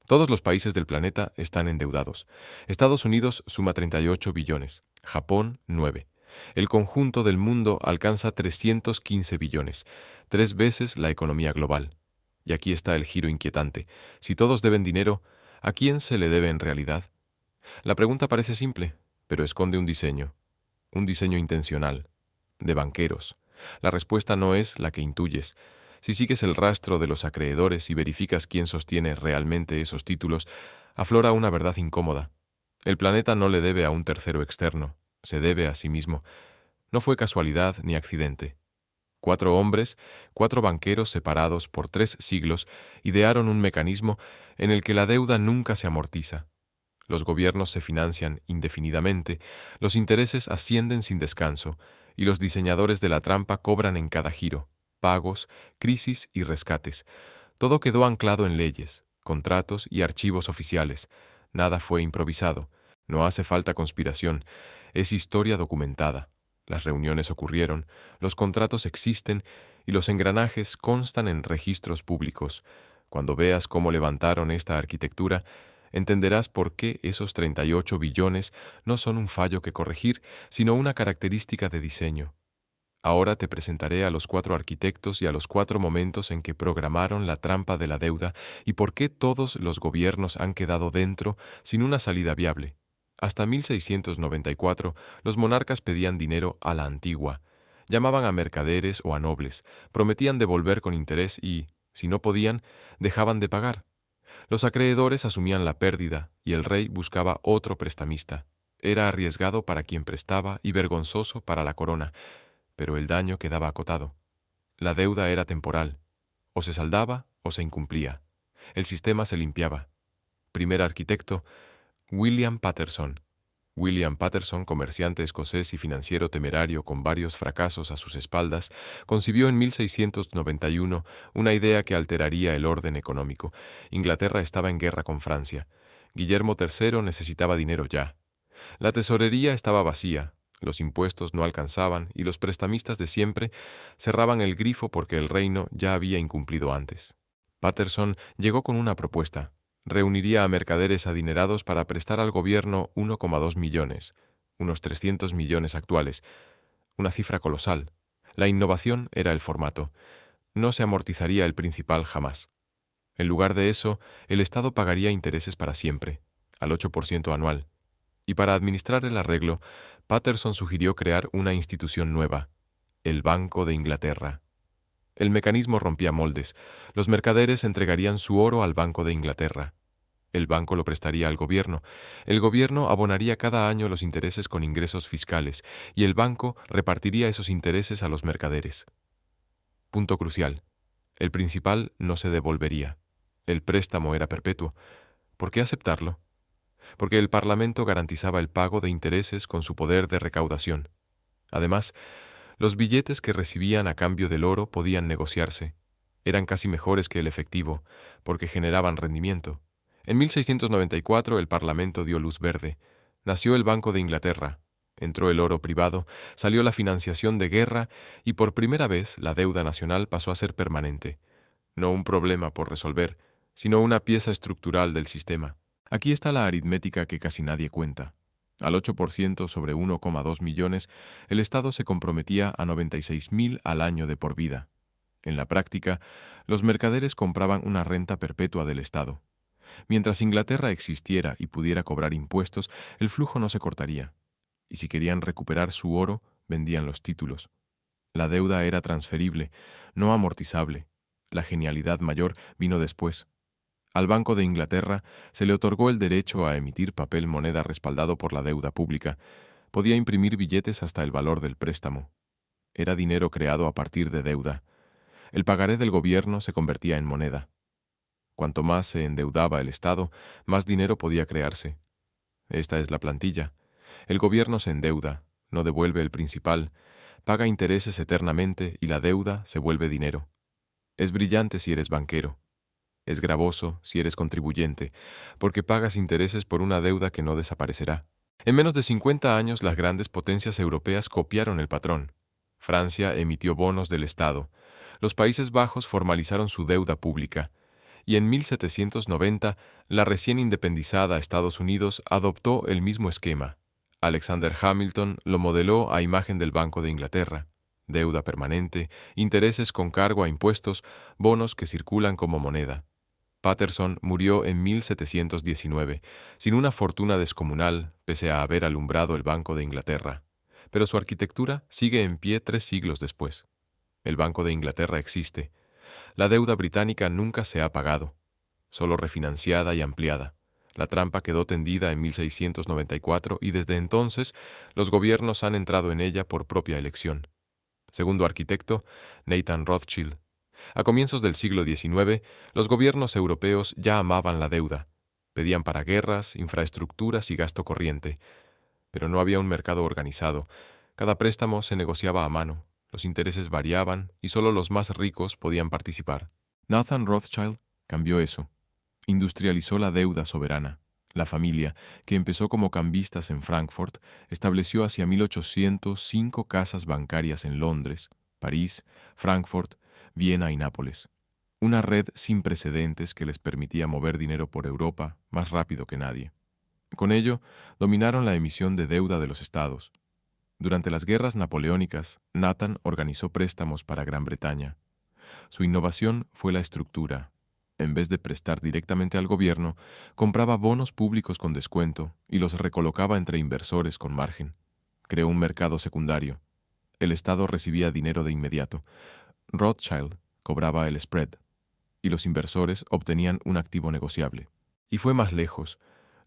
Todos los países del planeta están endeudados. Estados Unidos suma 38 billones, Japón 9. El conjunto del mundo alcanza 315 billones, 3 veces la economía global. Y aquí está el giro inquietante. Si todos deben dinero, ¿a quién se le debe en realidad? La pregunta parece simple, pero esconde un diseño intencional, de banqueros. La respuesta no es la que intuyes. Si sigues el rastro de los acreedores y verificas quién sostiene realmente esos títulos, aflora una verdad incómoda. El planeta no le debe a un tercero externo, se debe a sí mismo. No fue casualidad ni accidente. 4 hombres, 4 banqueros separados por 3 siglos, idearon un mecanismo en el que la deuda nunca se amortiza. Los gobiernos se financian indefinidamente, los intereses ascienden sin descanso, y los diseñadores de la trampa cobran en cada giro, pagos, crisis y rescates. Todo quedó anclado en leyes, contratos y archivos oficiales. Nada fue improvisado. No hace falta conspiración. Es historia documentada. Las reuniones ocurrieron, los contratos existen y los engranajes constan en registros públicos. Cuando veas cómo levantaron esta arquitectura, entenderás por qué esos 38 billones no son un fallo que corregir, sino una característica de diseño. Ahora te presentaré a los 4 arquitectos y a los 4 momentos en que programaron la trampa de la deuda y por qué todos los gobiernos han quedado dentro sin una salida viable. Hasta 1694, los monarcas pedían dinero a la antigua. Llamaban a mercaderes o a nobles, prometían devolver con interés y, si no podían, dejaban de pagar. Los acreedores asumían la pérdida y el rey buscaba otro prestamista. Era arriesgado para quien prestaba y vergonzoso para la corona, pero el daño quedaba acotado. La deuda era temporal. O se saldaba o se incumplía. El sistema se limpiaba. Primer arquitecto, William Paterson. William Paterson, comerciante escocés y financiero temerario con varios fracasos a sus espaldas, concibió en 1691 una idea que alteraría el orden económico. Inglaterra estaba en guerra con Francia. Guillermo III necesitaba dinero ya. La tesorería estaba vacía, los impuestos no alcanzaban y los prestamistas de siempre cerraban el grifo porque el reino ya había incumplido antes. Paterson llegó con una propuesta. Reuniría a mercaderes adinerados para prestar al gobierno 1,2 millones, unos 300 millones actuales, una cifra colosal. La innovación era el formato. No se amortizaría el principal jamás. En lugar de eso, el Estado pagaría intereses para siempre, al 8% anual. Y para administrar el arreglo, Paterson sugirió crear una institución nueva, el Banco de Inglaterra. El mecanismo rompía moldes. Los mercaderes entregarían su oro al Banco de Inglaterra. El banco lo prestaría al gobierno. El gobierno abonaría cada año los intereses con ingresos fiscales y el banco repartiría esos intereses a los mercaderes. Punto crucial. El principal no se devolvería. El préstamo era perpetuo. ¿Por qué aceptarlo? Porque el Parlamento garantizaba el pago de intereses con su poder de recaudación. Además, los billetes que recibían a cambio del oro podían negociarse. Eran casi mejores que el efectivo, porque generaban rendimiento. En 1694 el Parlamento dio luz verde. Nació el Banco de Inglaterra. Entró el oro privado, salió la financiación de guerra y por primera vez la deuda nacional pasó a ser permanente. No un problema por resolver, sino una pieza estructural del sistema. Aquí está la aritmética que casi nadie cuenta. Al 8% sobre 1,2 millones, el Estado se comprometía a 96.000 al año de por vida. En la práctica, los mercaderes compraban una renta perpetua del Estado. Mientras Inglaterra existiera y pudiera cobrar impuestos, el flujo no se cortaría. Y si querían recuperar su oro, vendían los títulos. La deuda era transferible, no amortizable. La genialidad mayor vino después. Al Banco de Inglaterra se le otorgó el derecho a emitir papel moneda respaldado por la deuda pública. Podía imprimir billetes hasta el valor del préstamo. Era dinero creado a partir de deuda. El pagaré del gobierno se convertía en moneda. Cuanto más se endeudaba el Estado, más dinero podía crearse. Esta es la plantilla. El gobierno se endeuda, no devuelve el principal, paga intereses eternamente y la deuda se vuelve dinero. Es brillante si eres banquero. Es gravoso si eres contribuyente, porque pagas intereses por una deuda que no desaparecerá. En menos de 50 años las grandes potencias europeas copiaron el patrón. Francia emitió bonos del Estado. Los Países Bajos formalizaron su deuda pública. y en 1790 la recién independizada Estados Unidos adoptó el mismo esquema. Alexander Hamilton lo modeló a imagen del Banco de Inglaterra: deuda permanente, intereses con cargo a impuestos, bonos que circulan como moneda. Patterson murió en 1719, sin una fortuna descomunal, pese a haber alumbrado el Banco de Inglaterra. Pero su arquitectura sigue en pie 3 siglos después. El Banco de Inglaterra existe. La deuda británica nunca se ha pagado, solo refinanciada y ampliada. La trampa quedó tendida en 1694 y desde entonces los gobiernos han entrado en ella por propia elección. Segundo arquitecto, Nathan Rothschild. A comienzos del siglo XIX, los gobiernos europeos ya amaban la deuda. Pedían para guerras, infraestructuras y gasto corriente. Pero no había un mercado organizado. Cada préstamo se negociaba a mano. Los intereses variaban y solo los más ricos podían participar. Nathan Rothschild cambió eso. Industrializó la deuda soberana. La familia, que empezó como cambistas en Frankfurt, estableció hacia 1800 5 casas bancarias en Londres, París, Frankfurt, Viena y Nápoles. Una red sin precedentes que les permitía mover dinero por Europa más rápido que nadie. Con ello, dominaron la emisión de deuda de los estados. Durante las guerras napoleónicas, Nathan organizó préstamos para Gran Bretaña. Su innovación fue la estructura. En vez de prestar directamente al gobierno, compraba bonos públicos con descuento y los recolocaba entre inversores con margen. Creó un mercado secundario. El Estado recibía dinero de inmediato. Rothschild cobraba el spread y los inversores obtenían un activo negociable. Y fue más lejos.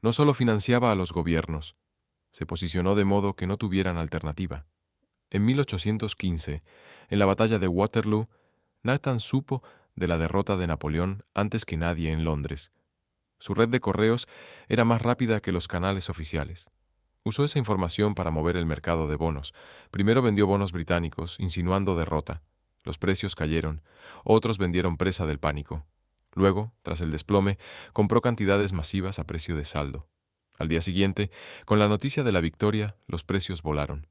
No solo financiaba a los gobiernos, se posicionó de modo que no tuvieran alternativa. En 1815, en la batalla de Waterloo, Nathan supo de la derrota de Napoleón antes que nadie en Londres. Su red de correos era más rápida que los canales oficiales. Usó esa información para mover el mercado de bonos. Primero vendió bonos británicos, insinuando derrota. Los precios cayeron. Otros vendieron presa del pánico. Luego, tras el desplome, compró cantidades masivas a precio de saldo. Al día siguiente, con la noticia de la victoria, los precios volaron.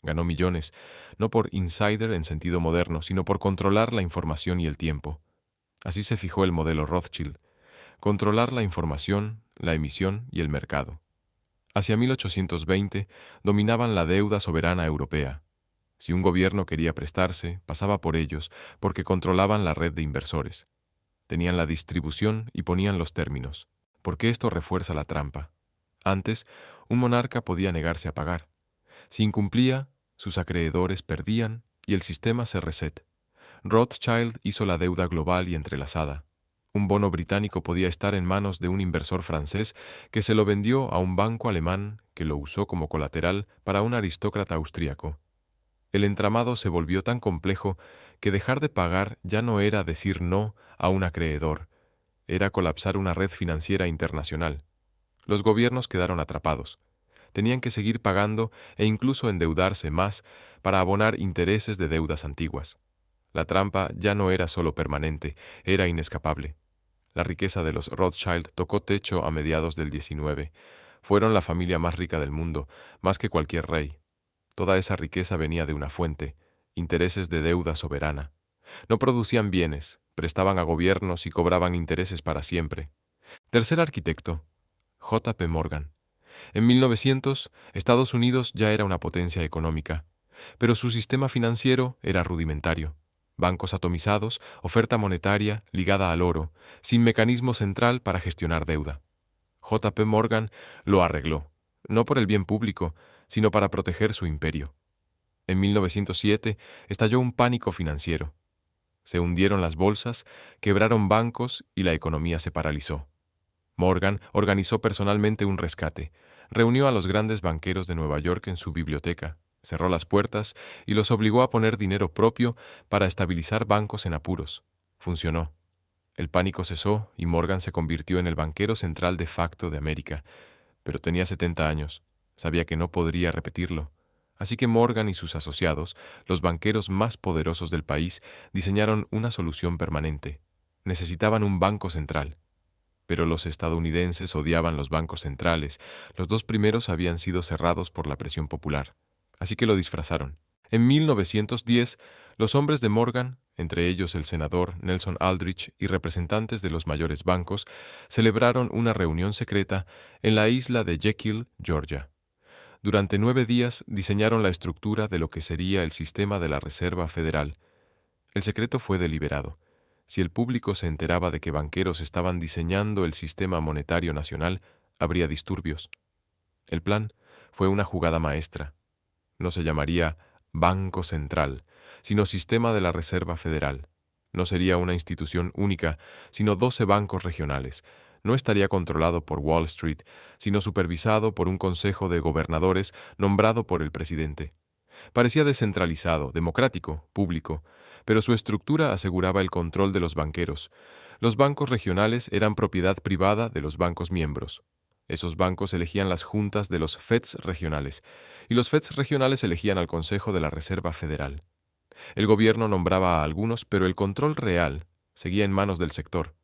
Ganó millones, no por insider en sentido moderno, sino por controlar la información y el tiempo. Así se fijó el modelo Rothschild: controlar la información, la emisión y el mercado. Hacia 1820 dominaban la deuda soberana europea. Si un gobierno quería prestarse, pasaba por ellos, porque controlaban la red de inversores. Tenían la distribución y ponían los términos, porque esto refuerza la trampa. Antes, un monarca podía negarse a pagar. Si incumplía, sus acreedores perdían y el sistema se reset. Rothschild hizo la deuda global y entrelazada. Un bono británico podía estar en manos de un inversor francés que se lo vendió a un banco alemán que lo usó como colateral para un aristócrata austríaco. El entramado se volvió tan complejo que dejar de pagar ya no era decir no a un acreedor, era colapsar una red financiera internacional. Los gobiernos quedaron atrapados. Tenían que seguir pagando e incluso endeudarse más para abonar intereses de deudas antiguas. La trampa ya no era solo permanente, era inescapable. La riqueza de los Rothschild tocó techo a mediados del XIX. Fueron la familia más rica del mundo, más que cualquier rey. Toda esa riqueza venía de una fuente: intereses de deuda soberana. No producían bienes, prestaban a gobiernos y cobraban intereses para siempre. Tercer arquitecto, J. P. Morgan. En 1900, Estados Unidos ya era una potencia económica, pero su sistema financiero era rudimentario. Bancos atomizados, oferta monetaria ligada al oro, sin mecanismo central para gestionar deuda. J. P. Morgan lo arregló, no por el bien público, sino para proteger su imperio. En 1907 estalló un pánico financiero. Se hundieron las bolsas, quebraron bancos y la economía se paralizó. Morgan organizó personalmente un rescate, reunió a los grandes banqueros de Nueva York en su biblioteca, cerró las puertas y los obligó a poner dinero propio para estabilizar bancos en apuros. Funcionó. El pánico cesó y Morgan se convirtió en el banquero central de facto de América, pero tenía 70 años. Sabía que no podría repetirlo. Así que Morgan y sus asociados, los banqueros más poderosos del país, diseñaron una solución permanente. Necesitaban un banco central. Pero los estadounidenses odiaban los bancos centrales. Los dos primeros habían sido cerrados por la presión popular. Así que lo disfrazaron. En 1910, los hombres de Morgan entre ellos el senador Nelson Aldrich y representantes de los mayores bancos, celebraron una reunión secreta en la isla de Jekyll, Georgia. Durante 9 días diseñaron la estructura de lo que sería el sistema de la Reserva Federal. El secreto fue deliberado. Si el público se enteraba de que banqueros estaban diseñando el sistema monetario nacional, habría disturbios. El plan fue una jugada maestra. No se llamaría Banco Central, sino Sistema de la Reserva Federal. No sería una institución única, sino 12 bancos regionales. No estaría controlado por Wall Street, sino supervisado por un consejo de gobernadores nombrado por el presidente. Parecía descentralizado, democrático, público, pero su estructura aseguraba el control de los banqueros. Los bancos regionales eran propiedad privada de los bancos miembros. Esos bancos elegían las juntas de los FEDs regionales, y los FEDs regionales elegían al Consejo de la Reserva Federal. El gobierno nombraba a algunos, pero el control real seguía en manos del sector.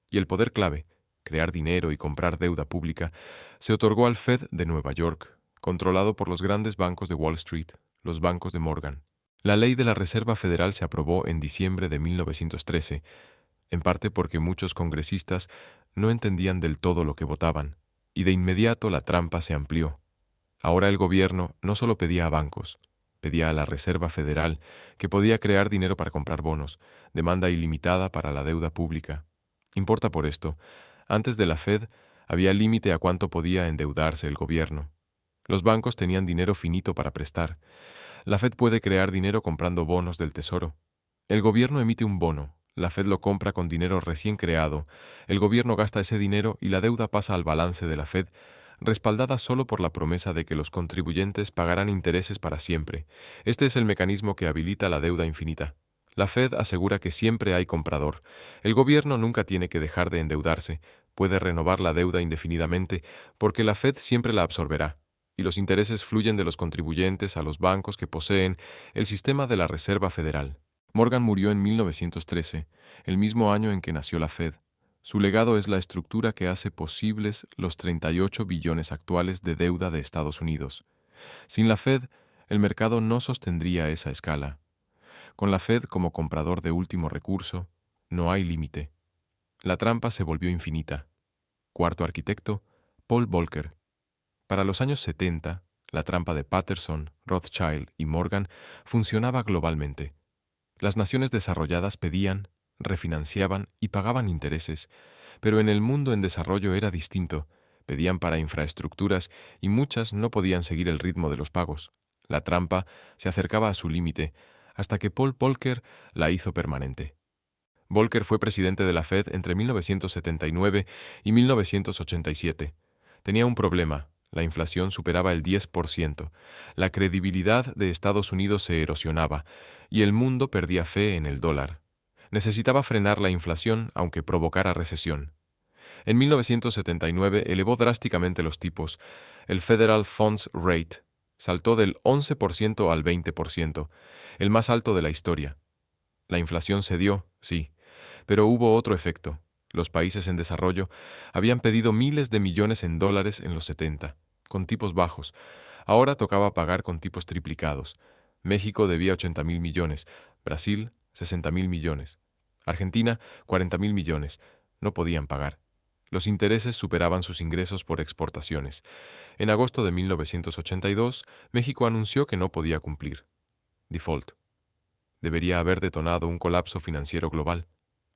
Y el poder clave, crear dinero y comprar deuda pública, se otorgó al Fed de Nueva York, controlado por los grandes bancos de Wall Street, los bancos de Morgan. La ley de la Reserva Federal se aprobó en diciembre de 1913, en parte porque muchos congresistas no entendían del todo lo que votaban, y de inmediato la trampa se amplió. Ahora el gobierno no solo pedía a bancos, pedía a la Reserva Federal, que podía crear dinero para comprar bonos, demanda ilimitada para la deuda pública. Importa por esto, antes de la Fed había límite a cuánto podía endeudarse el gobierno. Los bancos tenían dinero finito para prestar. La Fed puede crear dinero comprando bonos del Tesoro. El gobierno emite un bono, la Fed lo compra con dinero recién creado, el gobierno gasta ese dinero y la deuda pasa al balance de la Fed, respaldada solo por la promesa de que los contribuyentes pagarán intereses para siempre. Este es el mecanismo que habilita la deuda infinita. La Fed asegura que siempre hay comprador. El gobierno nunca tiene que dejar de endeudarse, puede renovar la deuda indefinidamente, porque la Fed siempre la absorberá, y los intereses fluyen de los contribuyentes a los bancos que poseen el sistema de la Reserva Federal. Morgan murió en 1913, el mismo año en que nació la Fed. Su legado es la estructura que hace posibles los 38 billones actuales de deuda de Estados Unidos. Sin la Fed, el mercado no sostendría esa escala. Con la Fed como comprador de último recurso, no hay límite. La trampa se volvió infinita. Cuarto arquitecto, Paul Volcker. Para los años 70, la trampa de Patterson, Rothschild y Morgan funcionaba globalmente. Las naciones desarrolladas pedían, refinanciaban y pagaban intereses, pero en el mundo en desarrollo era distinto. Pedían para infraestructuras y muchas no podían seguir el ritmo de los pagos. La trampa se acercaba a su límite, hasta que Paul Volcker la hizo permanente. Volcker fue presidente de la Fed entre 1979 y 1987. Tenía un problema. La inflación superaba el 10%, la credibilidad de Estados Unidos se erosionaba y el mundo perdía fe en el dólar. Necesitaba frenar la inflación aunque provocara recesión. En 1979 elevó drásticamente los tipos. El Federal Funds Rate saltó del 11% al 20%, el más alto de la historia. La inflación cedió, sí, pero hubo otro efecto. Los países en desarrollo habían pedido miles de millones en dólares en los 70, con tipos bajos. Ahora tocaba pagar con tipos triplicados. México debía 80.000 millones, Brasil 60.000 millones, Argentina 40.000 millones. No podían pagar. Los intereses superaban sus ingresos por exportaciones. En agosto de 1982, México anunció que no podía cumplir. Default. Debería haber detonado un colapso financiero global.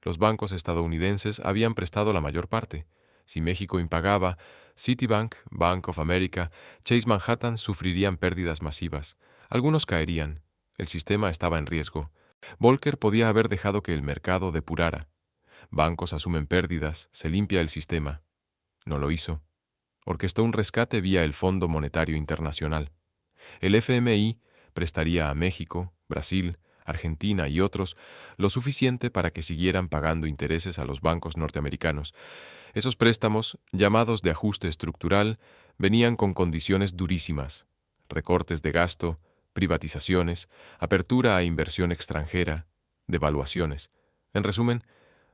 Los bancos estadounidenses habían prestado la mayor parte. Si México impagaba, Citibank, Bank of America, Chase Manhattan sufrirían pérdidas masivas. Algunos caerían. El sistema estaba en riesgo. Volcker podía haber dejado que el mercado depurara. Bancos asumen pérdidas, se limpia el sistema. No lo hizo. Orquestó un rescate vía el Fondo Monetario Internacional. El FMI prestaría a México, Brasil, Argentina y otros lo suficiente para que siguieran pagando intereses a los bancos norteamericanos. Esos préstamos, llamados de ajuste estructural, venían con condiciones durísimas: recortes de gasto, privatizaciones, apertura a inversión extranjera, devaluaciones. En resumen,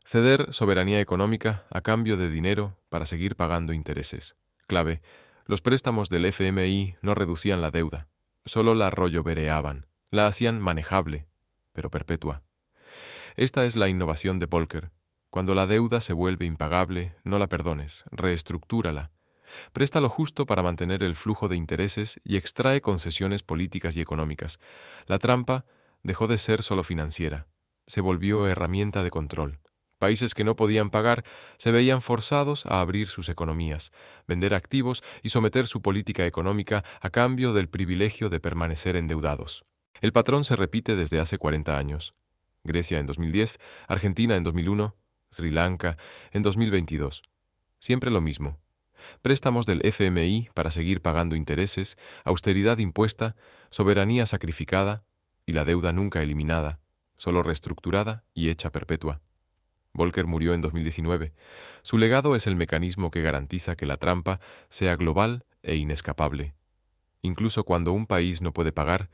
ceder soberanía económica a cambio de dinero para seguir pagando intereses. Clave: los préstamos del FMI no reducían la deuda, solo la rollovereaban, la hacían manejable, pero perpetua. Esta es la innovación de Volcker. Cuando la deuda se vuelve impagable, no la perdones, reestructúrala. Presta lo justo para mantener el flujo de intereses y extrae concesiones políticas y económicas. La trampa dejó de ser solo financiera, se volvió herramienta de control. Países que no podían pagar se veían forzados a abrir sus economías, vender activos y someter su política económica a cambio del privilegio de permanecer endeudados. El patrón se repite desde hace 40 años. Grecia en 2010, Argentina en 2001, Sri Lanka en 2022. Siempre lo mismo. Préstamos del FMI para seguir pagando intereses, austeridad impuesta, soberanía sacrificada y la deuda nunca eliminada, solo reestructurada y hecha perpetua. Volcker murió en 2019. Su legado es el mecanismo que garantiza que la trampa sea global e inescapable. Incluso cuando un país no puede pagar,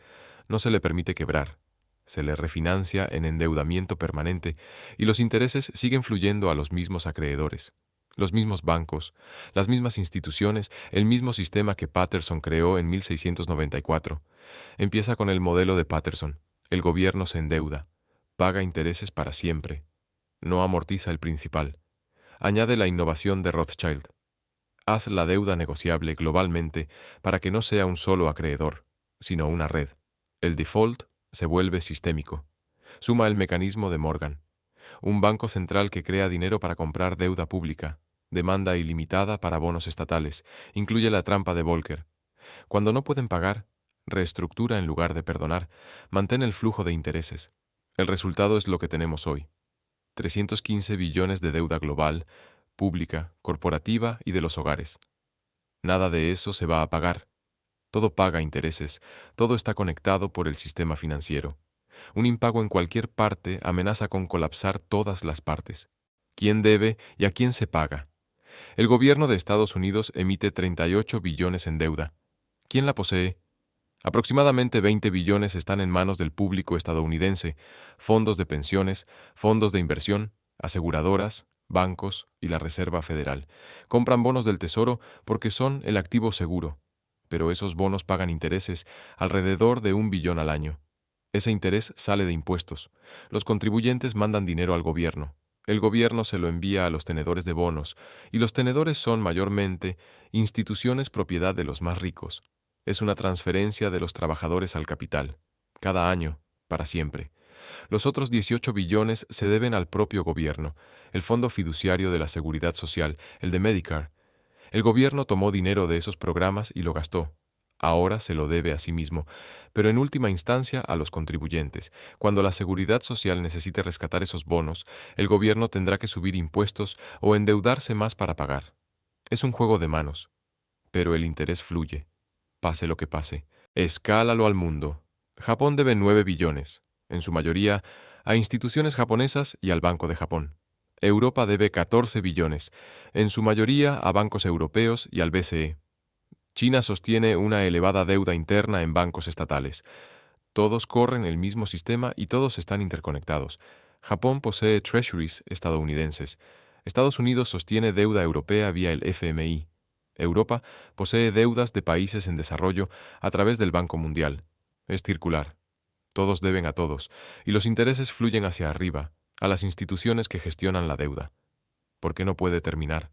no se le permite quebrar. Se le refinancia en endeudamiento permanente y los intereses siguen fluyendo a los mismos acreedores. Los mismos bancos, las mismas instituciones, el mismo sistema que Patterson creó en 1694. Empieza con el modelo de Patterson. El gobierno se endeuda, paga intereses para siempre, no amortiza el principal. Añade la innovación de Rothschild. Haz la deuda negociable globalmente para que no sea un solo acreedor, sino una red. El default se vuelve sistémico. Suma el mecanismo de Morgan. Un banco central que crea dinero para comprar deuda pública, demanda ilimitada para bonos estatales, incluye la trampa de Volcker. Cuando no pueden pagar, reestructura en lugar de perdonar, mantén el flujo de intereses. El resultado es lo que tenemos hoy. 315 billones de deuda global, pública, corporativa y de los hogares. Nada de eso se va a pagar. Todo paga intereses, todo está conectado por el sistema financiero. Un impago en cualquier parte amenaza con colapsar todas las partes. ¿Quién debe y a quién se paga? El gobierno de Estados Unidos emite 38 billones en deuda. ¿Quién la posee? Aproximadamente 20 billones están en manos del público estadounidense, fondos de pensiones, fondos de inversión, aseguradoras, bancos y la Reserva Federal. Compran bonos del Tesoro porque son el activo seguro, pero esos bonos pagan intereses, alrededor de 1 billón al año. Ese interés sale de impuestos. Los contribuyentes mandan dinero al gobierno. El gobierno se lo envía a los tenedores de bonos, y los tenedores son mayormente instituciones propiedad de los más ricos. Es una transferencia de los trabajadores al capital, cada año, para siempre. Los otros 18 billones se deben al propio gobierno, el Fondo Fiduciario de la Seguridad Social, el de Medicare. El gobierno tomó dinero de esos programas y lo gastó. Ahora se lo debe a sí mismo, pero en última instancia a los contribuyentes. Cuando la Seguridad Social necesite rescatar esos bonos, el gobierno tendrá que subir impuestos o endeudarse más para pagar. Es un juego de manos, pero el interés fluye. Pase lo que pase. Escálalo al mundo. Japón debe 9 billones, en su mayoría a instituciones japonesas y al Banco de Japón. Europa debe 14 billones, en su mayoría a bancos europeos y al BCE. China sostiene una elevada deuda interna en bancos estatales. Todos corren el mismo sistema y todos están interconectados. Japón posee treasuries estadounidenses. Estados Unidos sostiene deuda europea vía el FMI. Europa posee deudas de países en desarrollo a través del Banco Mundial. Es circular. Todos deben a todos, y los intereses fluyen hacia arriba, a las instituciones que gestionan la deuda. ¿Por qué no puede terminar?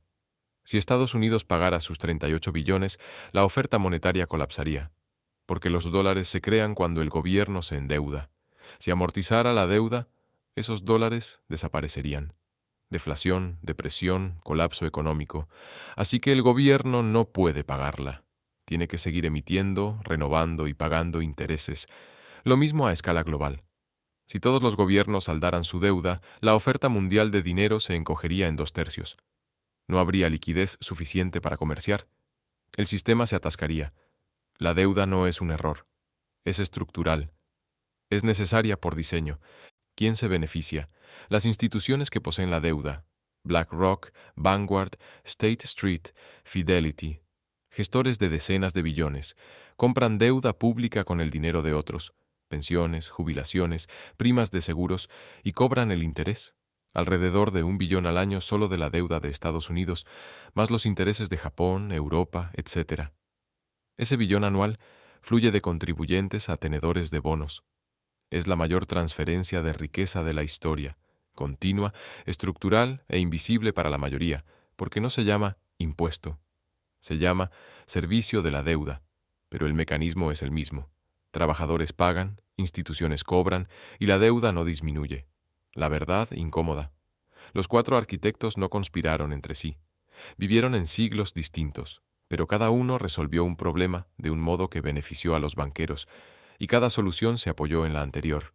Si Estados Unidos pagara sus 38 billones, la oferta monetaria colapsaría, porque los dólares se crean cuando el gobierno se endeuda. Si amortizara la deuda, esos dólares desaparecerían. Deflación, depresión, colapso económico. Así que el gobierno no puede pagarla. Tiene que seguir emitiendo, renovando y pagando intereses. Lo mismo a escala global. Si todos los gobiernos saldaran su deuda, la oferta mundial de dinero se encogería en 2/3. No habría liquidez suficiente para comerciar. El sistema se atascaría. La deuda no es un error. Es estructural. Es necesaria por diseño. ¿Quién se beneficia? Las instituciones que poseen la deuda. BlackRock, Vanguard, State Street, Fidelity. Gestores de decenas de billones. Compran deuda pública con el dinero de otros. Pensiones, jubilaciones, primas de seguros y cobran el interés. Alrededor de 1 billón al año solo de la deuda de Estados Unidos, más los intereses de Japón, Europa, etc. Ese billón anual fluye de contribuyentes a tenedores de bonos. Es la mayor transferencia de riqueza de la historia, continua, estructural e invisible para la mayoría, porque no se llama impuesto, se llama servicio de la deuda, pero el mecanismo es el mismo. Trabajadores pagan, instituciones cobran y la deuda no disminuye. La verdad incómoda. Los cuatro arquitectos no conspiraron entre sí. Vivieron en siglos distintos, pero cada uno resolvió un problema de un modo que benefició a los banqueros, y cada solución se apoyó en la anterior.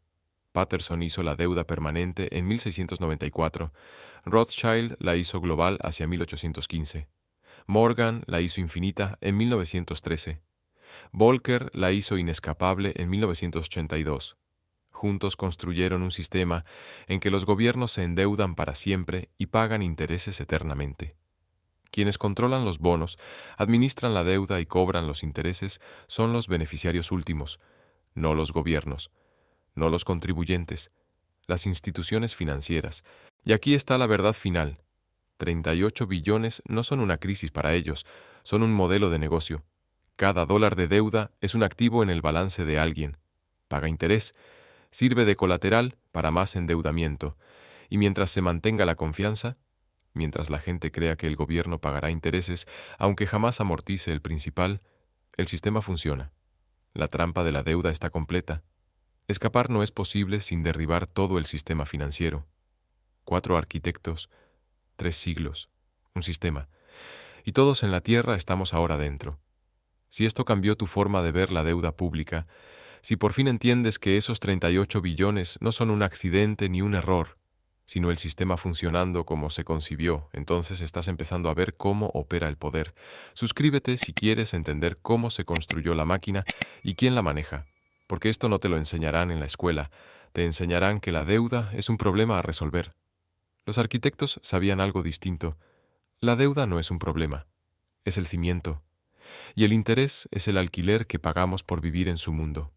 Patterson hizo la deuda permanente en 1694, Rothschild la hizo global hacia 1815, Morgan la hizo infinita en 1913, Volcker la hizo inescapable en 1982. Juntos construyeron un sistema en que los gobiernos se endeudan para siempre y pagan intereses eternamente. Quienes controlan los bonos, administran la deuda y cobran los intereses son los beneficiarios últimos, no los gobiernos, no los contribuyentes, las instituciones financieras. Y aquí está la verdad final. 38 billones no son una crisis para ellos, son un modelo de negocio. Cada dólar de deuda es un activo en el balance de alguien. Paga interés, sirve de colateral para más endeudamiento, y mientras se mantenga la confianza, mientras la gente crea que el gobierno pagará intereses, aunque jamás amortice el principal, el sistema funciona. La trampa de la deuda está completa. Escapar no es posible sin derribar todo el sistema financiero. 4 arquitectos, 3 siglos, un sistema. Y todos en la Tierra estamos ahora dentro. Si esto cambió tu forma de ver la deuda pública, si por fin entiendes que esos 38 billones no son un accidente ni un error, sino el sistema funcionando como se concibió, entonces estás empezando a ver cómo opera el poder. Suscríbete si quieres entender cómo se construyó la máquina y quién la maneja, porque esto no te lo enseñarán en la escuela, te enseñarán que la deuda es un problema a resolver. Los arquitectos sabían algo distinto. La deuda no es un problema, es el cimiento, y el interés es el alquiler que pagamos por vivir en su mundo.